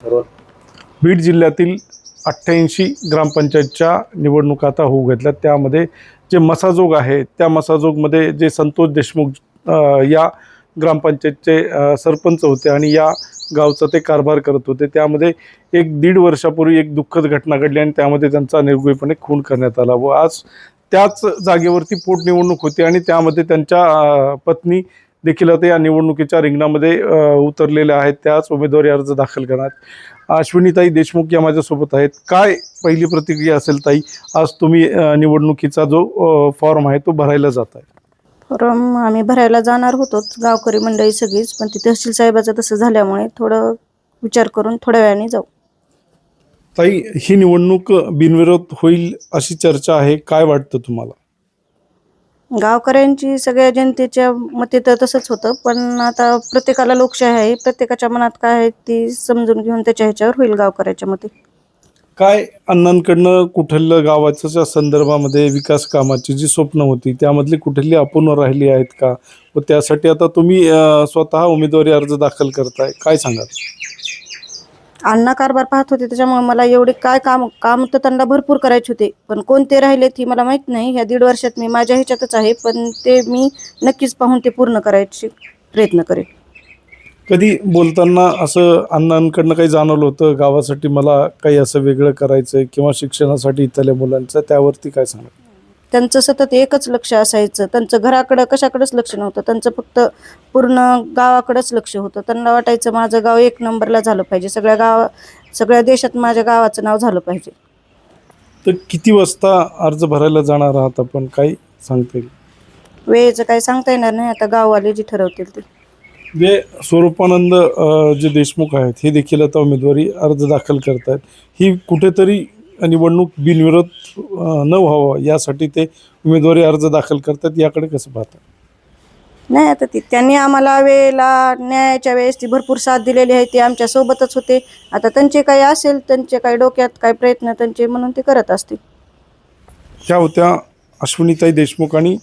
बीड जिल्ह्यातील 88 ग्रामपंचायतच्या निवडणुका आता होऊ घातल्या। त्यामध्ये जे मसाजोग आहे त्या मसाजोगमध्ये जे संतोष देशमुख या ग्रामपंचायतचे सरपंच होते आणि या गावचा ते कारभार करत होते। त्यामध्ये एक दीड वर्षापूर्वी एक दुःखद घटना घडली आणि त्यामध्ये त्यांचा निर्भयपणे खून करण्यात आला व आज त्याच जागेवरती पोटनिवडणूक होती आणि त्यामध्ये त्यांच्या पत्नी देखील आता या निवडणुकीच्या रिंगणामध्ये उतरलेल्या आहेत। त्याच उमेदवारी अर्ज दाखल करण्यात अश्विनीताई देशमुख या माझ्यासोबत आहेत। काय पहिली प्रतिक्रिया असेल ताई, आज तुम्ही निवडणुकीचा जो फॉर्म आहे तो भरायला जात आहे? फॉर्म आम्ही भरायला जाणार होतोच, गावकरी मंडळी सगळीच, पण ती तहसील साहेबाचं तसं झाल्यामुळे थोडं विचार करून थोड्या वेळाने जाऊ। ताई, ही निवडणूक बिनविरोध होईल अशी चर्चा आहे, काय वाटतं तुम्हाला? गावकऱ्यांची सगळ्या जनतेच्या मते तर तसंच होतं, पण आता प्रत्येकाला लोकशाही आहे, प्रत्येकाच्या मनात काय आहे ती समजून घेऊन त्याच्या ह्याच्यावर होईल गावकऱ्याच्या मते। काय अण्णांकडनं कुठल्या गावाच्या संदर्भामध्ये विकास कामाची जी स्वप्न होती त्यामधली कुठली अपूर्ण राहिली आहेत का, व त्यासाठी आता तुम्ही स्वतः उमेदवारी अर्ज दाखल करताय, काय सांगाल? अण्णा कारभार पाहत होते त्याच्यामुळे मला एवढे काय काम तर त्यांना भरपूर करायचे होते, पण कोणते राहिले ती मला माहीत नाही। ह्या दीड वर्षात मी माझ्या ह्याच्यातच आहे, पण ते मी नक्कीच पाहून ते पूर्ण करायचे प्रयत्न करेन। कधी बोलताना असं अण्णांकडनं काही जाणवलं होतं, गावासाठी मला काही असं वेगळं करायचं आहे किंवा शिक्षणासाठी इथल्या मुलांचं, त्यावरती काय सांगा? त्यांचं सतत एकच लक्ष असायचं, त्यांचं घराकडं कशाकडेच लक्ष नव्हतं, त्यांचं फक्त पूर्ण गावाकडेच लक्ष होतं। त्यांना वाटायचं माझं गाव एक नंबरला झालं पाहिजे, सगळ्या देशात माझ्या गावाचं नाव झालं पाहिजे। तर किती वाजता अर्ज भरायला जाणार आहात आपण, काही सांगता येईल? वेळेचं काही सांगता येणार नाही, आता गाववाले जे ठरवतील ते। जे स्वरूपानंद जे देशमुख आहेत हे देखील आता उमेदवारी अर्ज दाखल करतात, ही कुठेतरी निवडणूक बिनविरोध न व्हावं यासाठी ते उमेदवारी अर्ज दाखल करतात, याकडे कसं पाहतात? नाही, आता त्यांनी आम्हाला वेळेला न्यायाच्या वेळेस ती भरपूर साथ दिलेली आहे, ते आमच्या सोबतच होते। आता त्यांचे काही असेल, त्यांचे काही डोक्यात काही प्रयत्न त्यांचे म्हणून ते करत असतील। त्या होत्या अश्विनीताई देशमुख आणि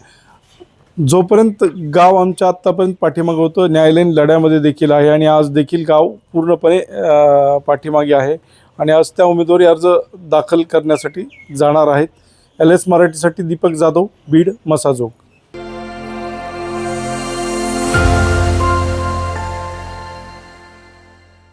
जोपर्यंत गाव आमच्या आत्तापर्यंत पाठीमागे होतं, न्यायालयीन लढ्यामध्ये देखील आहे आणि आज देखील गाव पूर्णपणे पाठीमागे आहे आणि आज त्या उमेदवारी अर्ज दाखल करण्यासाठी जाणार आहेत। LS मराठीसाठी दीपक जाधव, बीड, मसाजोग।